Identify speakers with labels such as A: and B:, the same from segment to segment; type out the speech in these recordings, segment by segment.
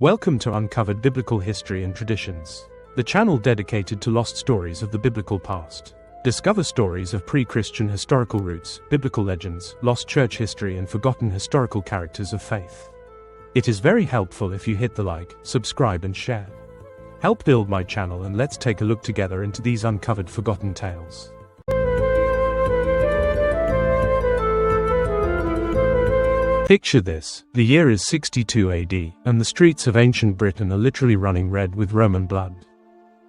A: Welcome to Uncovered Biblical History and Traditions, the channel dedicated to lost stories of the biblical past. Discover stories of pre-Christian historical roots, biblical legends, lost church history, and forgotten historical characters of faith. It is very helpful if you hit the like, subscribe, and share. Help build my channel, and let's take a look together into these uncovered forgotten tales. Picture this: the year is 62 AD, and the streets of ancient Britain are literally running red with Roman blood.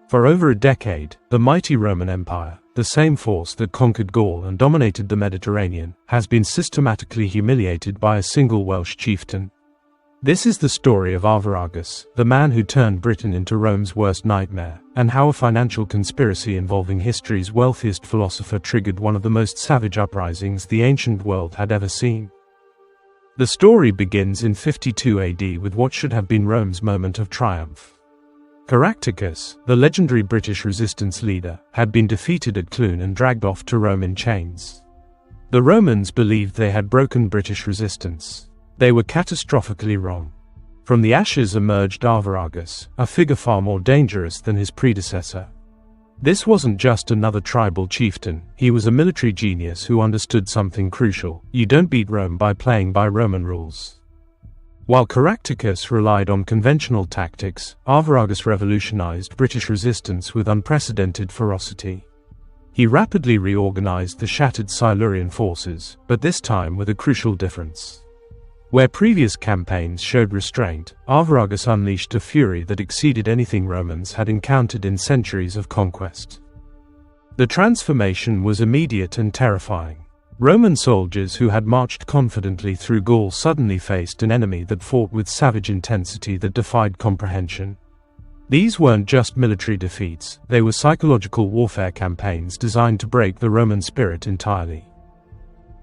A: For over a decade, the mighty Roman Empire, the same force that conquered Gaul and dominated the Mediterranean, has been systematically humiliated by a single Welsh chieftain. This is the story of Arvarus, the man who turned Britain into Rome's worst nightmare, and how a financial conspiracy involving history's wealthiest philosopher triggered one of the most savage uprisings the ancient world had ever seen. The story begins in 52 AD with what should have been Rome's moment of triumph. Caractacus, the legendary British resistance leader, had been defeated at Clun and dragged off to Rome in chains. The Romans believed they had broken British resistance. They were catastrophically wrong. From the ashes emerged Arvarus, a figure far more dangerous than his predecessor. This wasn't just another tribal chieftain, he was a military genius who understood something crucial: you don't beat Rome by playing by Roman rules. While Caractacus relied on conventional tactics, Arvarus revolutionized British resistance with unprecedented ferocity. He rapidly reorganized the shattered Silurian forces, but this time with a crucial difference. Where previous campaigns showed restraint, Arvarus unleashed a fury that exceeded anything Romans had encountered in centuries of conquest. The transformation was immediate and terrifying. Roman soldiers who had marched confidently through Gaul suddenly faced an enemy that fought with savage intensity that defied comprehension. These weren't just military defeats, they were psychological warfare campaigns designed to break the Roman spirit entirely.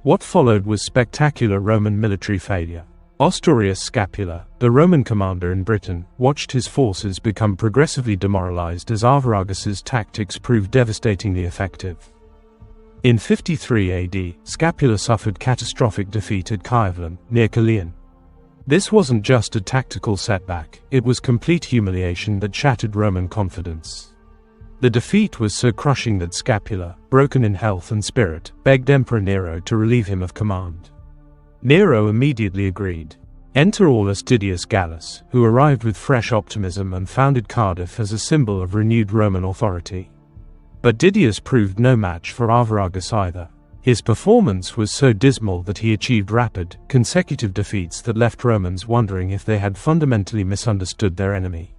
A: What followed was spectacular Roman military failure. Ostorius Scapula, the Roman commander in Britain, watched his forces become progressively demoralized as Arvarus's tactics proved devastatingly effective. In 53 AD, Scapula suffered catastrophic defeat at Kievan, near Caerleon. This wasn't just a tactical setback, it was complete humiliation that shattered Roman confidence. The defeat was so crushing that Scapula, broken in health and spirit, begged Emperor Nero to relieve him of command. Nero immediately agreed. Enter Aulus Didius Gallus, who arrived with fresh optimism and founded Cardiff as a symbol of renewed Roman authority. But Didius proved no match for Arvarus either. His performance was so dismal that he achieved rapid, consecutive defeats that left Romans wondering if they had fundamentally misunderstood their enemy.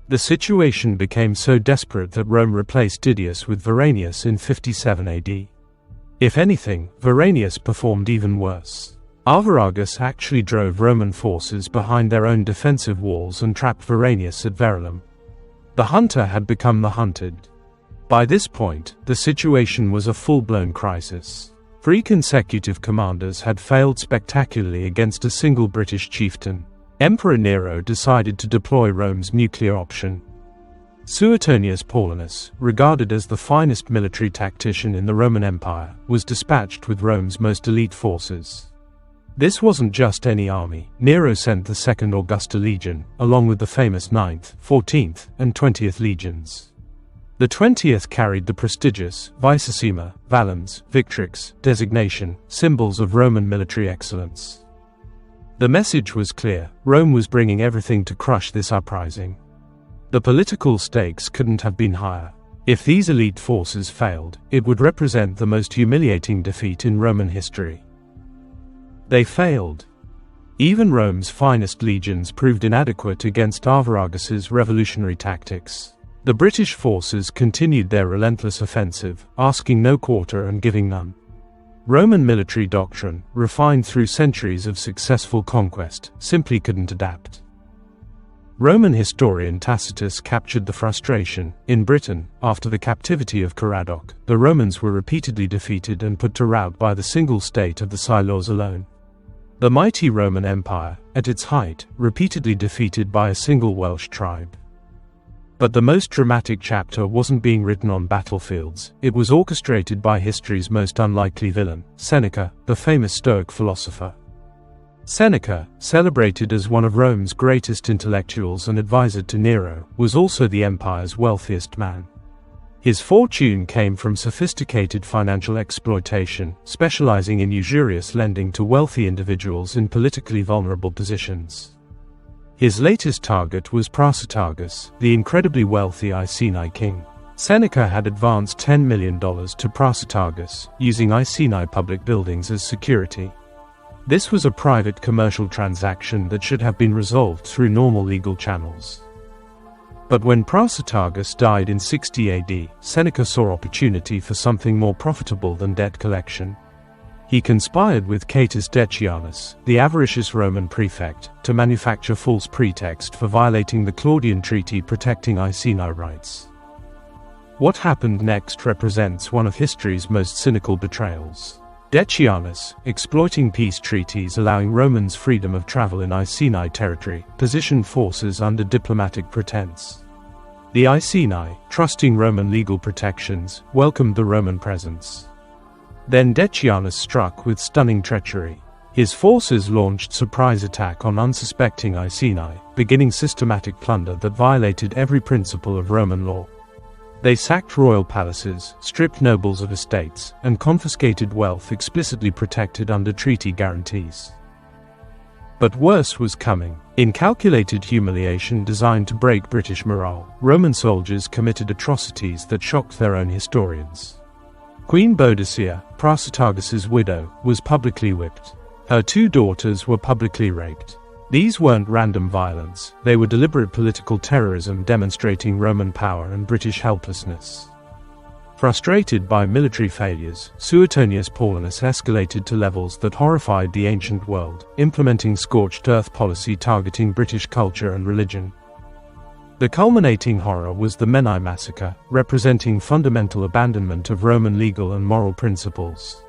A: The situation became so desperate that Rome replaced Didius with Veranius in 57 AD. If anything, Veranius performed even worse. Arvarus actually drove Roman forces behind their own defensive walls and trapped Veranius at Verulam. The hunter had become the hunted. By this point, the situation was a full-blown crisis. 3 consecutive commanders had failed spectacularly against a single British chieftain. Emperor Nero decided to deploy Rome's nuclear option. Suetonius Paulinus, regarded as the finest military tactician in the Roman Empire, was dispatched with Rome's most elite forces. This wasn't just any army. Nero sent the 2nd Augusta Legion, along with the famous 9th, 14th, and 20th legions. The 20th carried the prestigious Vicesima, Valens, Victrix designation, symbols of Roman military excellence. The message was clear: Rome was bringing everything to crush this uprising. The political stakes couldn't have been higher. If these elite forces failed, it would represent the most humiliating defeat in Roman history. They failed. Even Rome's finest legions proved inadequate against Arvarus's revolutionary tactics. The British forces continued their relentless offensive, asking no quarter and giving none. Roman military doctrine, refined through centuries of successful conquest, simply couldn't adapt. Roman historian Tacitus captured the frustration. In Britain, after the captivity of Caradoc, the Romans were repeatedly defeated and put to rout by the single state of the Silures alone. The mighty Roman Empire, at its height, repeatedly defeated by a single Welsh tribe. But the most dramatic chapter wasn't being written on battlefields, it was orchestrated by history's most unlikely villain, Seneca, the famous Stoic philosopher. Seneca, celebrated as one of Rome's greatest intellectuals and advisor to Nero, was also the empire's wealthiest man. His fortune came from sophisticated financial exploitation, specializing in usurious lending to wealthy individuals in politically vulnerable positions. His latest target was Prasutagus, the incredibly wealthy Iceni king. Seneca had advanced $10 million to Prasutagus, using Iceni public buildings as security. This was a private commercial transaction that should have been resolved through normal legal channels. But when Prasutagus died in 60 AD, Seneca saw opportunity for something more profitable than debt collection. He conspired with Catus Decianus, the avaricious Roman prefect, to manufacture false pretext for violating the Claudian treaty protecting Iceni rights. What happened next represents one of history's most cynical betrayals. Decianus, exploiting peace treaties allowing Romans freedom of travel in Iceni territory, positioned forces under diplomatic pretense. The Iceni, trusting Roman legal protections, welcomed the Roman presence. Then Decianus struck with stunning treachery. His forces launched surprise attack on unsuspecting Iceni, beginning systematic plunder that violated every principle of Roman law. They sacked royal palaces, stripped nobles of estates, and confiscated wealth explicitly protected under treaty guarantees. But worse was coming. In calculated humiliation designed to break British morale, Roman soldiers committed atrocities that shocked their own historians. Queen Boadicea, Prasutagus's widow, was publicly whipped. Her 2 daughters were publicly raped. These weren't random violence, they were deliberate political terrorism demonstrating Roman power and British helplessness. Frustrated by military failures, Suetonius Paulinus escalated to levels that horrified the ancient world, implementing scorched earth policy targeting British culture and religion. The culminating horror was the Menai massacre, representing fundamental abandonment of Roman legal and moral principles.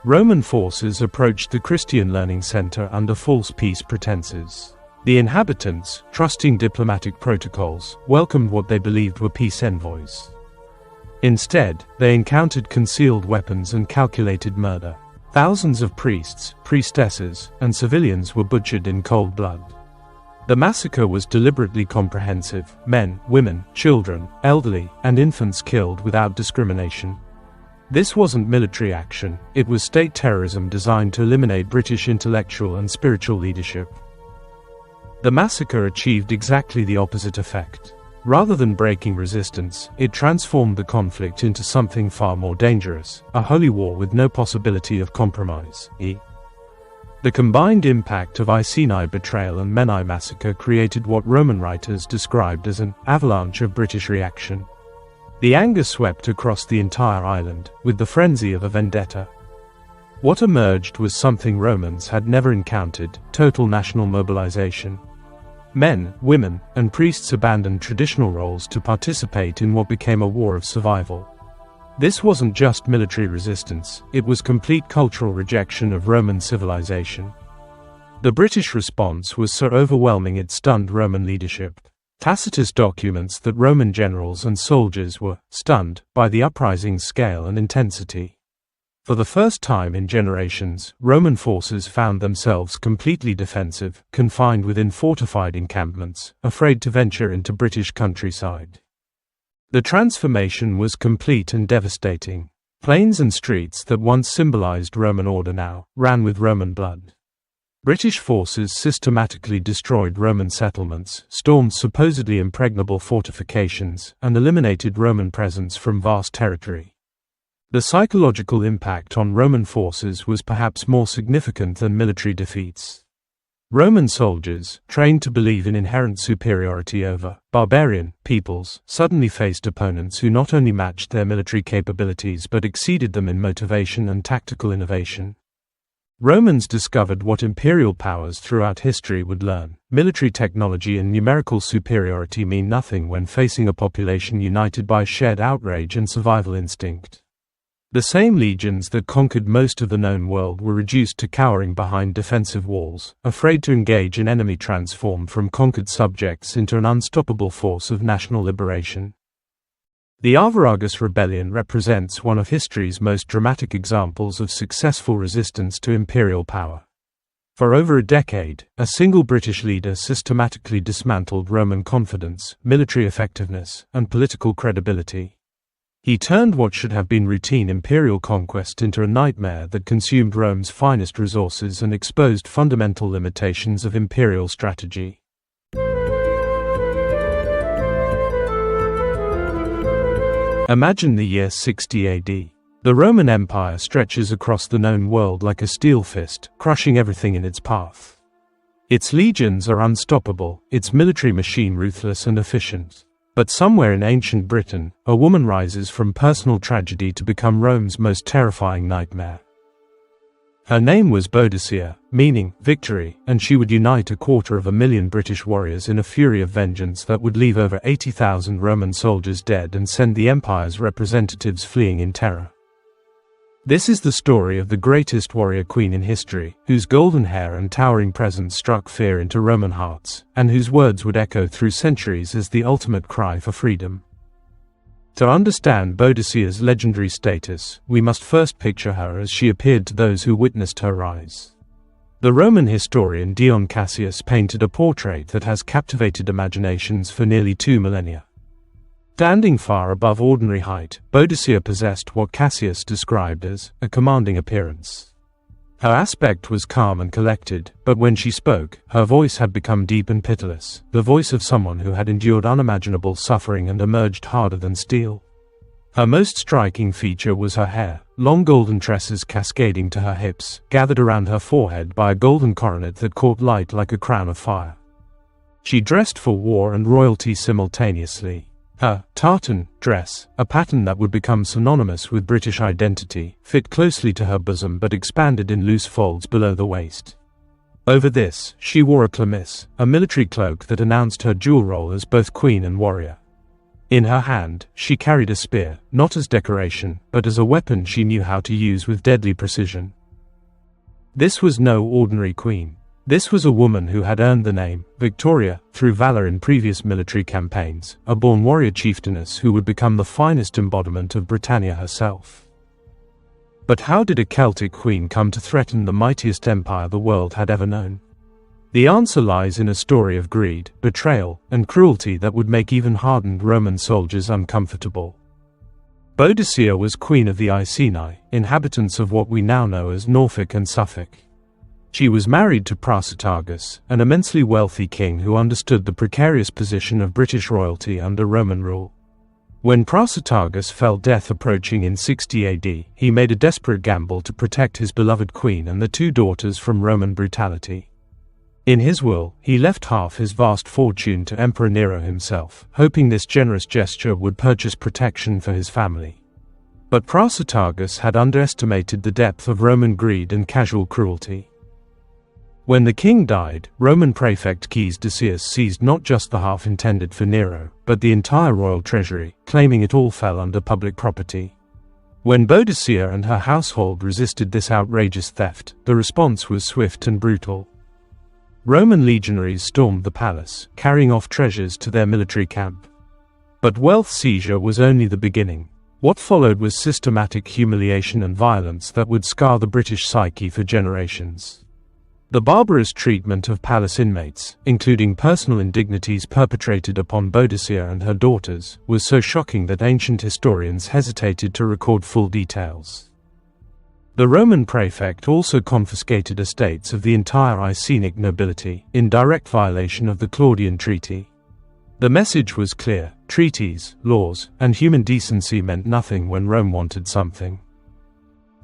A: Roman forces approached the Christian Learning Center under false peace pretenses. The inhabitants, trusting diplomatic protocols, welcomed what they believed were peace envoys. Instead, they encountered concealed weapons and calculated murder. Thousands of priests, priestesses, and civilians were butchered in cold blood. The massacre was deliberately comprehensive: men, women, children, elderly, and infants killed without discrimination. This wasn't military action, it was state terrorism designed to eliminate British intellectual and spiritual leadership. The massacre achieved exactly the opposite effect. Rather than breaking resistance, it transformed the conflict into something far more dangerous: a holy war with no possibility of compromise. The combined impact of Iceni betrayal and Menai massacre created what Roman writers described as an avalanche of British reaction. The anger swept across the entire island, with the frenzy of a vendetta. What emerged was something Romans had never encountered: total national mobilization. Men, women, and priests abandoned traditional roles to participate in what became a war of survival. This wasn't just military resistance, it was complete cultural rejection of Roman civilization. The British response was so overwhelming it stunned Roman leadership. Tacitus documents that Roman generals and soldiers were stunned by the uprising's scale and intensity. For the first time in generations, Roman forces found themselves completely defensive, confined within fortified encampments, afraid to venture into British countryside. The transformation was complete and devastating. Plains and streets that once symbolized Roman order now ran with Roman blood. British forces systematically destroyed Roman settlements, stormed supposedly impregnable fortifications, and eliminated Roman presence from vast territory. The psychological impact on Roman forces was perhaps more significant than military defeats. Roman soldiers, trained to believe in inherent superiority over barbarian peoples, suddenly faced opponents who not only matched their military capabilities but exceeded them in motivation and tactical innovation. Romans discovered what imperial powers throughout history would learn: military technology and numerical superiority mean nothing when facing a population united by shared outrage and survival instinct. The same legions that conquered most of the known world were reduced to cowering behind defensive walls, afraid to engage an enemy transformed from conquered subjects into an unstoppable force of national liberation. The Arvarus rebellion represents one of history's most dramatic examples of successful resistance to imperial power. For over a decade, a single British leader systematically dismantled Roman confidence, military effectiveness, and political credibility. He turned what should have been routine imperial conquest into a nightmare that consumed Rome's finest resources and exposed fundamental limitations of imperial strategy. Imagine the year 60 AD. The Roman Empire stretches across the known world like a steel fist, crushing everything in its path. Its legions are unstoppable, its military machine ruthless and efficient. But somewhere in ancient Britain, a woman rises from personal tragedy to become Rome's most terrifying nightmare. Her name was Boadicea, meaning victory, and she would unite 250,000 British warriors in a fury of vengeance that would leave over 80,000 Roman soldiers dead and send the empire's representatives fleeing in terror. This is the story of the greatest warrior queen in history, whose golden hair and towering presence struck fear into Roman hearts, and whose words would echo through centuries as the ultimate cry for freedom. To understand Boadicea's legendary status, we must first picture her as she appeared to those who witnessed her rise. The Roman historian Dion Cassius painted a portrait that has captivated imaginations for nearly 2 millennia. Standing far above ordinary height, Boadicea possessed what Cassius described as a commanding appearance. Her aspect was calm and collected, but when she spoke, her voice had become deep and pitiless, the voice of someone who had endured unimaginable suffering and emerged harder than steel. Her most striking feature was her hair, long golden tresses cascading to her hips, gathered around her forehead by a golden coronet that caught light like a crown of fire. She dressed for war and royalty simultaneously. Her tartan dress, a pattern that would become synonymous with British identity, fit closely to her bosom but expanded in loose folds below the waist. Over this, she wore a chlamys, a military cloak that announced her dual role as both queen and warrior. In her hand, she carried a spear, not as decoration, but as a weapon she knew how to use with deadly precision. This was no ordinary queen. This was a woman who had earned the name Victoria through valor in previous military campaigns, a born warrior chieftainess who would become the finest embodiment of Britannia herself. But how did a Celtic queen come to threaten the mightiest empire the world had ever known? The answer lies in a story of greed, betrayal, and cruelty that would make even hardened Roman soldiers uncomfortable. Boadicea was queen of the Iceni, inhabitants of what we now know as Norfolk and Suffolk. She was married to Prasutagus, an immensely wealthy king who understood the precarious position of British royalty under Roman rule. When Prasutagus felt death approaching in 60 AD, he made a desperate gamble to protect his beloved queen and the 2 daughters from Roman brutality. In his will, he left half his vast fortune to Emperor Nero himself, hoping this generous gesture would purchase protection for his family. But Prasutagus had underestimated the depth of Roman greed and casual cruelty. When the king died, Roman prefect Caius Decius seized not just the half intended for Nero, but the entire royal treasury, claiming it all fell under public property. When Boadicea and her household resisted this outrageous theft, the response was swift and brutal. Roman legionaries stormed the palace, carrying off treasures to their military camp. But wealth seizure was only the beginning. What followed was systematic humiliation and violence that would scar the British psyche for generations. The barbarous treatment of palace inmates, including personal indignities perpetrated upon Boadicea and her daughters, was so shocking that ancient historians hesitated to record full details. The Roman prefect also confiscated estates of the entire Icenic nobility, in direct violation of the Claudian treaty. The message was clear: treaties, laws, and human decency meant nothing when Rome wanted something.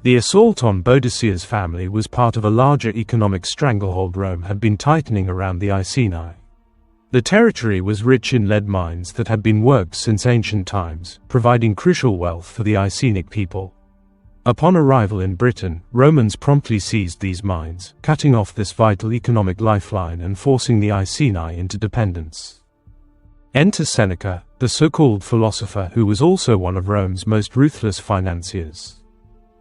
A: The assault on Boadicea's family was part of a larger economic stranglehold Rome had been tightening around the Iceni. The territory was rich in lead mines that had been worked since ancient times, providing crucial wealth for the Icenic people. Upon arrival in Britain, Romans promptly seized these mines, cutting off this vital economic lifeline and forcing the Iceni into dependence. Enter Seneca, the so-called philosopher who was also one of Rome's most ruthless financiers.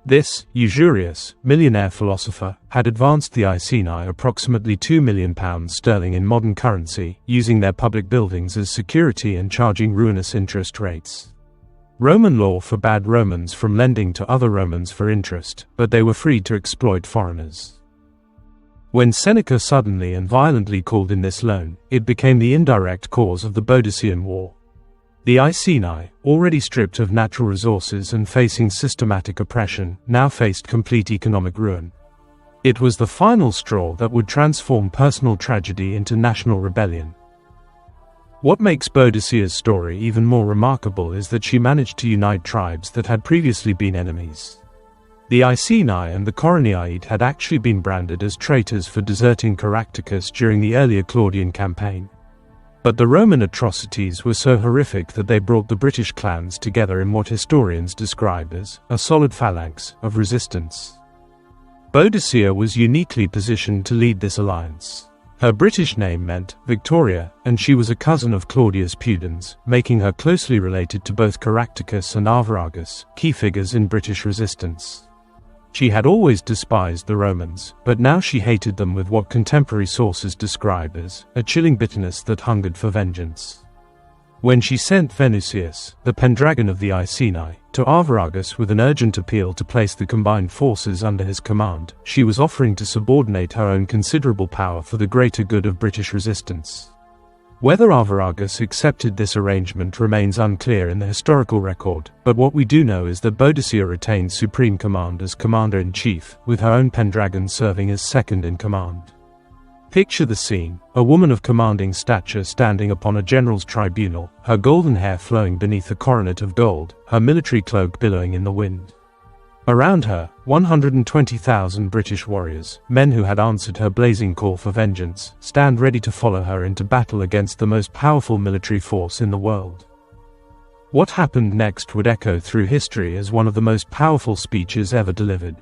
A: This usurious, millionaire philosopher had advanced the Iceni approximately £2 million in modern currency, using their public buildings as security and charging ruinous interest rates. Roman law forbade Romans from lending to other Romans for interest, but they were free to exploit foreigners. When Seneca suddenly and violently called in this loan, it became the indirect cause of the Boadicean War. The Iceni, already stripped of natural resources and facing systematic oppression, now faced complete economic ruin. It was the final straw that would transform personal tragedy into national rebellion. What makes Boadicea's story even more remarkable is that she managed to unite tribes that had previously been enemies. The Iceni and the Coronii had actually been branded as traitors for deserting Caractacus during the earlier Claudian campaign. But the Roman atrocities were so horrific that they brought the British clans together in what historians describe as a solid phalanx of resistance. Boadicea was uniquely positioned to lead this alliance. Her British name meant Victoria, and she was a cousin of Claudius Pudens, making her closely related to both Caractacus and Arvarus, key figures in British resistance. She had always despised the Romans, but now she hated them with what contemporary sources describe as a chilling bitterness that hungered for vengeance. When she sent Venusius, the Pendragon of the Iceni, to Arviragus with an urgent appeal to place the combined forces under his command, she was offering to subordinate her own considerable power for the greater good of British resistance. Whether Arviragus accepted this arrangement remains unclear in the historical record, but what we do know is that Boadicea retained supreme command as commander-in-chief, with her own Pendragon serving as second-in-command. Picture the scene: a woman of commanding stature standing upon a general's tribunal, her golden hair flowing beneath a coronet of gold, her military cloak billowing in the wind. Around her, 120,000 British warriors, men who had answered her blazing call for vengeance, stand ready to follow her into battle against the most powerful military force in the world. What happened next would echo through history as one of the most powerful speeches ever delivered.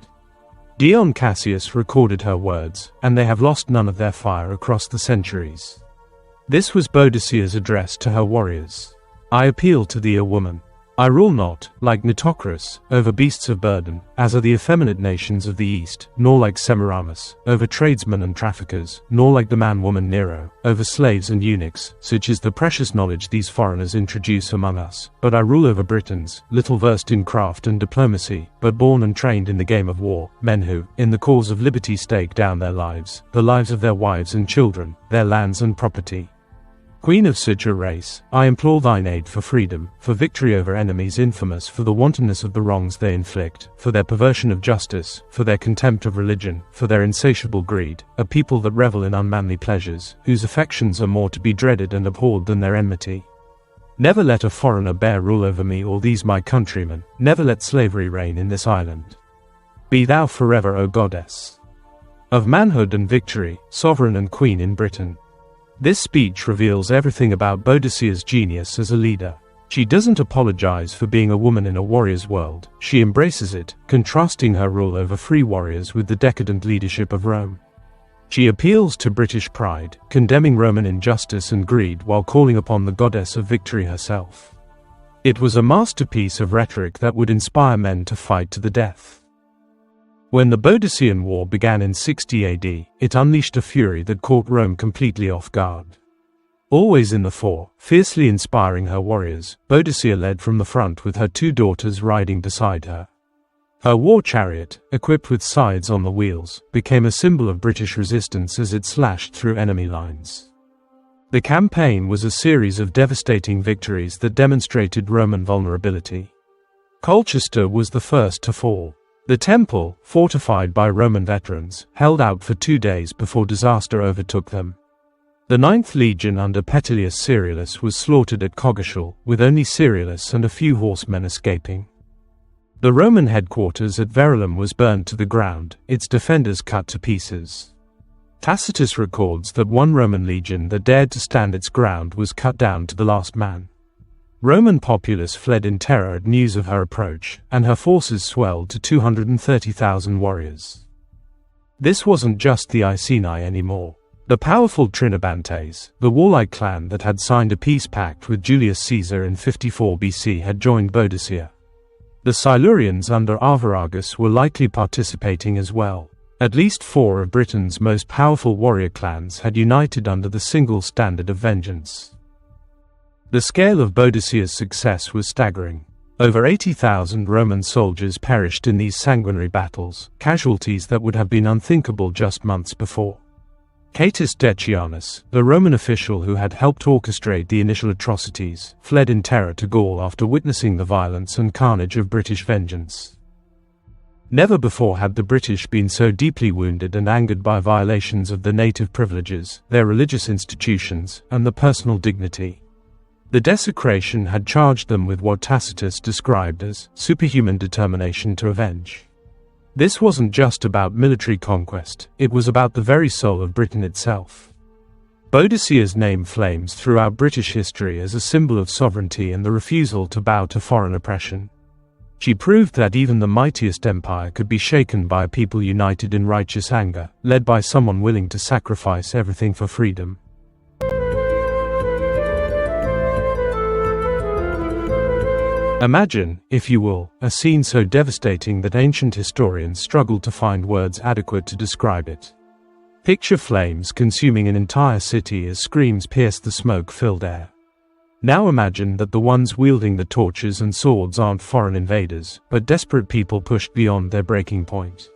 A: Dion Cassius recorded her words, and they have lost none of their fire across the centuries. This was Boadicea's address to her warriors. "I appeal to thee, a woman. I rule not, like Nitocris, over beasts of burden, as are the effeminate nations of the East, nor like Semiramis, over tradesmen and traffickers, nor like the man-woman Nero, over slaves and eunuchs, such is the precious knowledge these foreigners introduce among us, but I rule over Britons, little versed in craft and diplomacy, but born and trained in the game of war, men who, in the cause of liberty stake down their lives, the lives of their wives and children, their lands and property. Queen of such a race, I implore thine aid for freedom, for victory over enemies infamous for the wantonness of the wrongs they inflict, for their perversion of justice, for their contempt of religion, for their insatiable greed, a people that revel in unmanly pleasures, whose affections are more to be dreaded and abhorred than their enmity. Never let a foreigner bear rule over me or these my countrymen, never let slavery reign in this island. Be thou forever, O goddess of manhood and victory, sovereign and queen in Britain." This speech reveals everything about Boadicea's genius as a leader. She doesn't apologize for being a woman in a warrior's world, she embraces it, contrasting her rule over free warriors with the decadent leadership of Rome. She appeals to British pride, condemning Roman injustice and greed while calling upon the goddess of victory herself. It was a masterpiece of rhetoric that would inspire men to fight to the death. When the Boadicean War began in 60 AD, it unleashed a fury that caught Rome completely off guard. Always in the fore, fiercely inspiring her warriors, Boadicea led from the front with her two daughters riding beside her. Her war chariot, equipped with scythes on the wheels, became a symbol of British resistance as it slashed through enemy lines. The campaign was a series of devastating victories that demonstrated Roman vulnerability. Colchester was the first to fall. The temple, fortified by Roman veterans, held out for 2 days before disaster overtook them. The 9th Legion under Petilius Ceriolus was slaughtered at Coggeshall, with only Ceriolus and a few horsemen escaping. The Roman headquarters at Verulam was burned to the ground, its defenders cut to pieces. Tacitus records that one Roman legion that dared to stand its ground was cut down to the last man. Roman populace fled in terror at news of her approach, and her forces swelled to 230,000 warriors. This wasn't just the Iceni anymore. The powerful Trinobantes, the warlike clan that had signed a peace pact with Julius Caesar in 54 BC, had joined Boadicea. The Silurians under Arviragus were likely participating as well. At least 4 of Britain's most powerful warrior clans had united under the single standard of vengeance. The scale of Boadicea's success was staggering. Over 80,000 Roman soldiers perished in these sanguinary battles, casualties that would have been unthinkable just months before. Catus Decianus, the Roman official who had helped orchestrate the initial atrocities, fled in terror to Gaul after witnessing the violence and carnage of British vengeance. Never before had the British been so deeply wounded and angered by violations of their native privileges, their religious institutions, and the personal dignity. The desecration had charged them with what Tacitus described as superhuman determination to avenge. This wasn't just about military conquest, it was about the very soul of Britain itself. Boadicea's name flames throughout British history as a symbol of sovereignty and the refusal to bow to foreign oppression. She proved that even the mightiest empire could be shaken by a people united in righteous anger, led by someone willing to sacrifice everything for freedom. Imagine, if you will, a scene so devastating that ancient historians struggle to find words adequate to describe it. Picture flames consuming an entire city as screams pierce the smoke-filled air. Now imagine that the ones wielding the torches and swords aren't foreign invaders, but desperate people pushed beyond their breaking point.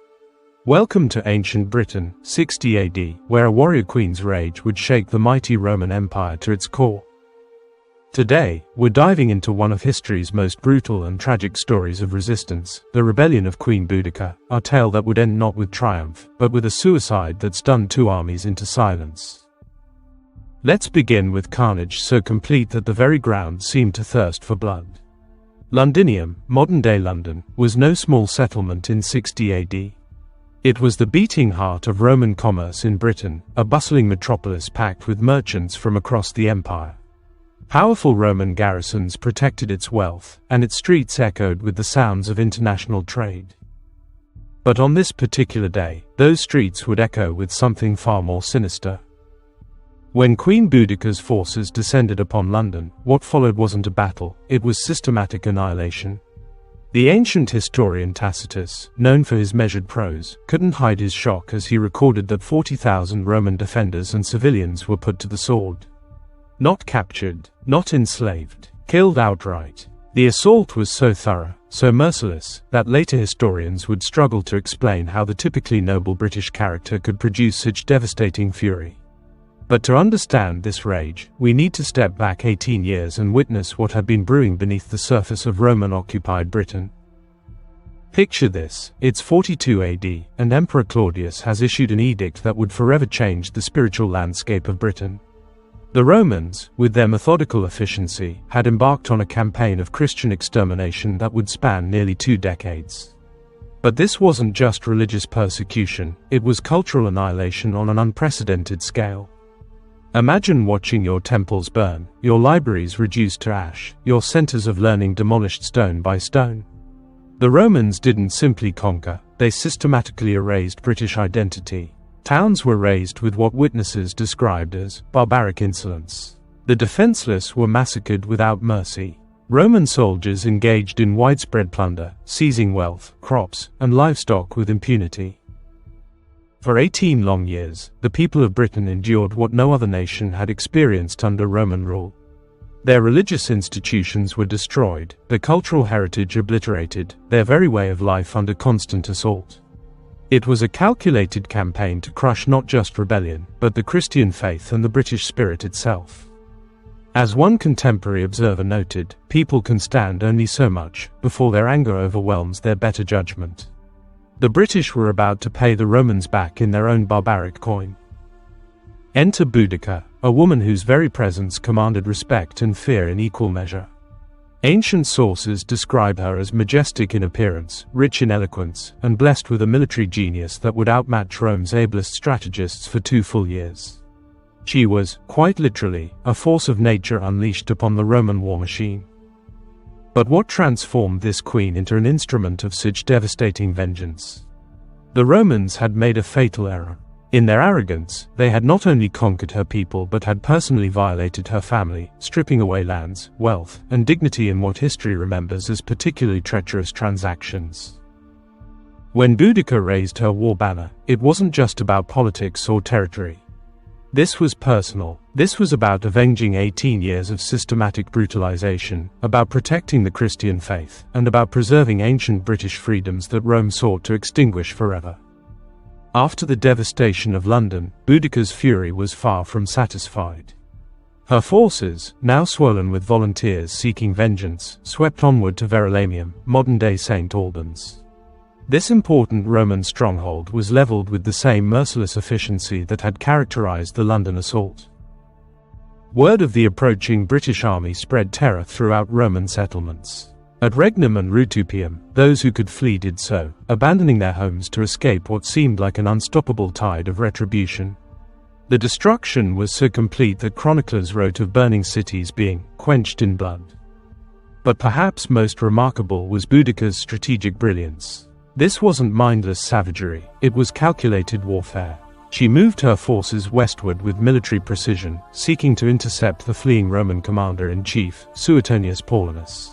A: Welcome to ancient Britain, 60 AD, where a warrior queen's rage would shake the mighty Roman Empire to its core. Today, we're diving into one of history's most brutal and tragic stories of resistance, the rebellion of Queen Boudica, a tale that would end not with triumph, but with a suicide that stunned two armies into silence. Let's begin with carnage so complete that the very ground seemed to thirst for blood. Londinium, modern-day London, was no small settlement in 60 AD. It was the beating heart of Roman commerce in Britain, a bustling metropolis packed with merchants from across the empire. Powerful Roman garrisons protected its wealth, and its streets echoed with the sounds of international trade. But on this particular day, those streets would echo with something far more sinister. When Queen Boudica's forces descended upon London, what followed wasn't a battle, it was systematic annihilation. The ancient historian Tacitus, known for his measured prose, couldn't hide his shock as he recorded that 40,000 Roman defenders and civilians were put to the sword. Not captured, not enslaved, killed outright. The assault was so thorough, so merciless, that later historians would struggle to explain how the typically noble British character could produce such devastating fury. But to understand this rage, we need to step back 18 years and witness what had been brewing beneath the surface of Roman-occupied Britain. Picture this, it's 42 AD, and Emperor Claudius has issued an edict that would forever change the spiritual landscape of Britain. The Romans, with their methodical efficiency, had embarked on a campaign of Christian extermination that would span nearly 2 decades. But this wasn't just religious persecution, it was cultural annihilation on an unprecedented scale. Imagine watching your temples burn, your libraries reduced to ash, your centers of learning demolished stone by stone. The Romans didn't simply conquer, they systematically erased British identity. Towns were razed with what witnesses described as barbaric insolence. The defenseless were massacred without mercy. Roman soldiers engaged in widespread plunder, seizing wealth, crops, and livestock with impunity. For 18 long years, the people of Britain endured what no other nation had experienced under Roman rule. Their religious institutions were destroyed, their cultural heritage obliterated, their very way of life under constant assault. It was a calculated campaign to crush not just rebellion, but the Christian faith and the British spirit itself. As one contemporary observer noted, people can stand only so much before their anger overwhelms their better judgment. The British were about to pay the Romans back in their own barbaric coin. Enter Boudica, a woman whose very presence commanded respect and fear in equal measure. Ancient sources describe her as majestic in appearance, rich in eloquence, and blessed with a military genius that would outmatch Rome's ablest strategists for 2 full years. She was, quite literally, a force of nature unleashed upon the Roman war machine. But what transformed this queen into an instrument of such devastating vengeance? The Romans had made a fatal error. In their arrogance, they had not only conquered her people but had personally violated her family, stripping away lands, wealth, and dignity in what history remembers as particularly treacherous transactions. When Boudica raised her war banner, it wasn't just about politics or territory. This was personal. This was about avenging 18 years of systematic brutalization, about protecting the Christian faith, and about preserving ancient British freedoms that Rome sought to extinguish forever. After the devastation of London, Boudica's fury was far from satisfied. Her forces, now swollen with volunteers seeking vengeance, swept onward to Verulamium, modern-day St. Albans. This important Roman stronghold was leveled with the same merciless efficiency that had characterized the London assault. Word of the approaching British army spread terror throughout Roman settlements. At Regnum and Rutupium, those who could flee did so, abandoning their homes to escape what seemed like an unstoppable tide of retribution. The destruction was so complete that chroniclers wrote of burning cities being quenched in blood. But perhaps most remarkable was Boudica's strategic brilliance. This wasn't mindless savagery, it was calculated warfare. She moved her forces westward with military precision, seeking to intercept the fleeing Roman commander-in-chief, Suetonius Paulinus.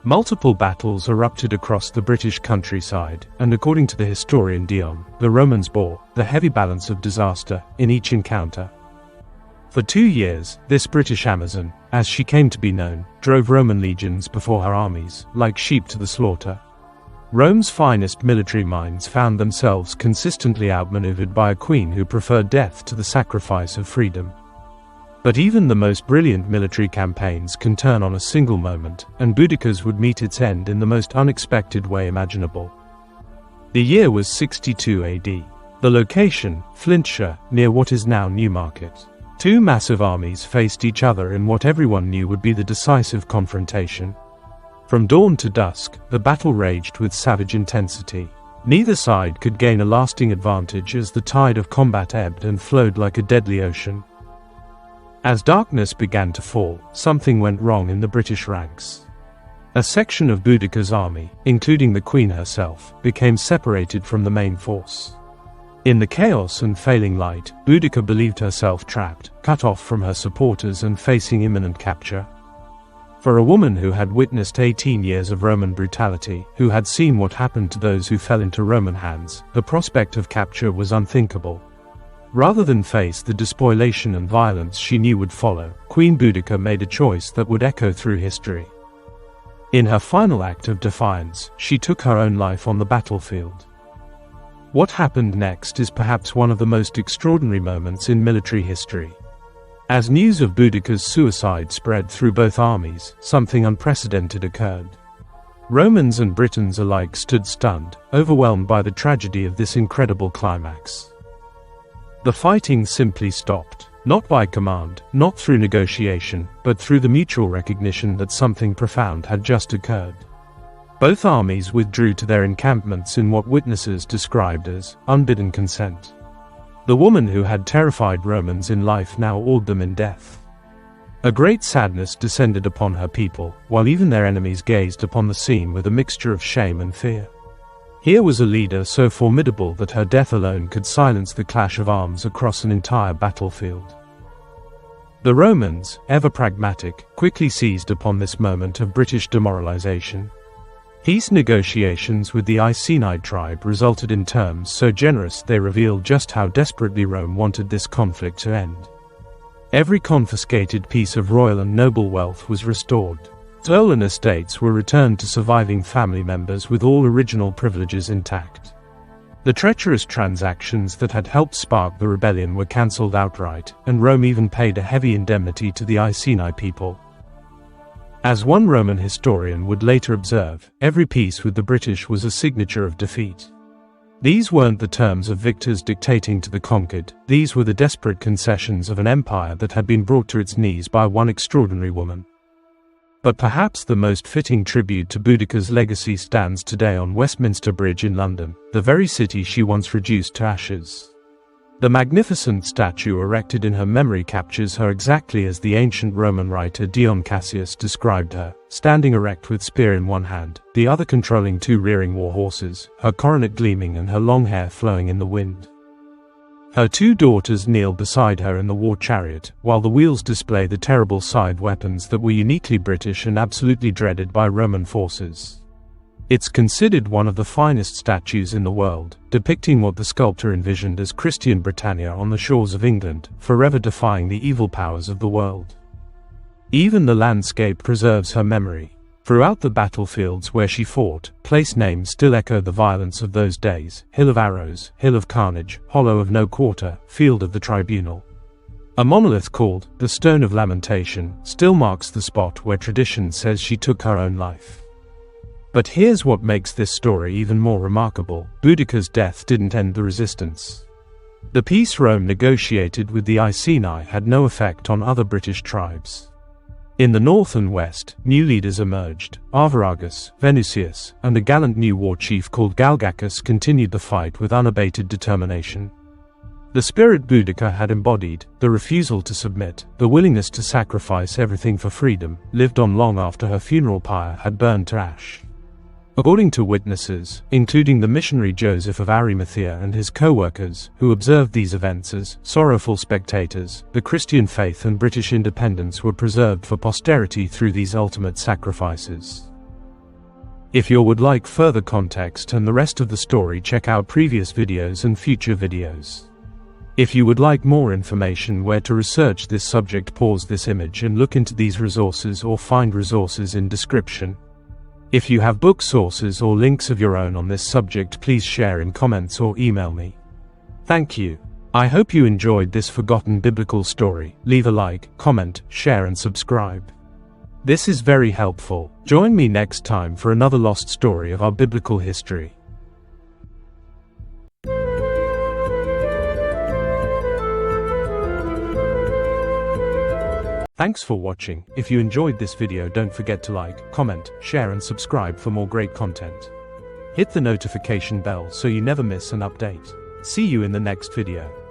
A: Multiple battles erupted across the British countryside, and according to the historian Dion, the Romans bore the heavy balance of disaster in each encounter. For 2 years, this British Amazon, as she came to be known, drove Roman legions before her armies, like sheep to the slaughter. Rome's finest military minds found themselves consistently outmaneuvered by a queen who preferred death to the sacrifice of freedom. But even the most brilliant military campaigns can turn on a single moment, and Boudica's would meet its end in the most unexpected way imaginable. The year was 62 AD. The location, Flintshire, near what is now Newmarket. Two massive armies faced each other in what everyone knew would be the decisive confrontation. From dawn to dusk, the battle raged with savage intensity. Neither side could gain a lasting advantage as the tide of combat ebbed and flowed like a deadly ocean. As darkness began to fall, something went wrong in the British ranks. A section of Boudica's army, including the Queen herself, became separated from the main force. In the chaos and failing light, Boudica believed herself trapped, cut off from her supporters and facing imminent capture. For a woman who had witnessed 18 years of Roman brutality, who had seen what happened to those who fell into Roman hands, the prospect of capture was unthinkable. Rather than face the despoliation and violence she knew would follow, Queen Boudica made a choice that would echo through history. In her final act of defiance, she took her own life on the battlefield. What happened next is perhaps one of the most extraordinary moments in military history. As news of Boudica's suicide spread through both armies, something unprecedented occurred. Romans and Britons alike stood stunned, overwhelmed by the tragedy of this incredible climax. The fighting simply stopped, not by command, not through negotiation, but through the mutual recognition that something profound had just occurred. Both armies withdrew to their encampments in what witnesses described as unbidden consent. The woman who had terrified Romans in life now awed them in death. A great sadness descended upon her people, while even their enemies gazed upon the scene with a mixture of shame and fear. Here was a leader so formidable that her death alone could silence the clash of arms across an entire battlefield. The Romans, ever pragmatic, quickly seized upon this moment of British demoralization. Peace negotiations with the Iceni tribe resulted in terms so generous they revealed just how desperately Rome wanted this conflict to end. Every confiscated piece of royal and noble wealth was restored. Stolen estates were returned to surviving family members with all original privileges intact. The treacherous transactions that had helped spark the rebellion were cancelled outright, and Rome even paid a heavy indemnity to the Iceni people. As one Roman historian would later observe, every peace with the British was a signature of defeat. These weren't the terms of victors dictating to the conquered, these were the desperate concessions of an empire that had been brought to its knees by one extraordinary woman. But perhaps the most fitting tribute to Boudica's legacy stands today on Westminster Bridge in London, the very city she once reduced to ashes. The magnificent statue erected in her memory captures her exactly as the ancient Roman writer Dion Cassius described her, standing erect with spear in one hand, the other controlling two rearing war horses, her coronet gleaming and her long hair flowing in the wind. Her two daughters kneel beside her in the war chariot, while the wheels display the terrible side weapons that were uniquely British and absolutely dreaded by Roman forces. It's considered one of the finest statues in the world, depicting what the sculptor envisioned as Christian Britannia on the shores of England, forever defying the evil powers of the world. Even the landscape preserves her memory. Throughout the battlefields where she fought, place names still echo the violence of those days: Hill of Arrows, Hill of Carnage, Hollow of No Quarter, Field of the Tribunal. A monolith called the Stone of Lamentation still marks the spot where tradition says she took her own life. But here's what makes this story even more remarkable: Boudica's death didn't end the resistance. The peace Rome negotiated with the Iceni had no effect on other British tribes. In the north and west, new leaders emerged. Arvarus, Venusius, and a gallant new war chief called Galgacus continued the fight with unabated determination. The spirit Boudica had embodied, the refusal to submit, the willingness to sacrifice everything for freedom, lived on long after her funeral pyre had burned to ash. According to witnesses, including the missionary Joseph of Arimathea and his co-workers, who observed these events as sorrowful spectators, the Christian faith and British independence were preserved for posterity through these ultimate sacrifices. If you would like further context and the rest of the story, check out previous videos and future videos. If you would like more information where to research this subject, pause this image and look into these resources or find resources in description. If you have book sources or links of your own on this subject, please share in comments or email me. Thank you. I hope you enjoyed this forgotten biblical story. Leave a like, comment, share and subscribe. This is very helpful. Join me next time for another lost story of our biblical history. Thanks for watching. If you enjoyed this video, don't forget to like, comment, share and subscribe for more great content. Hit the notification bell so you never miss an update. See you in the next video.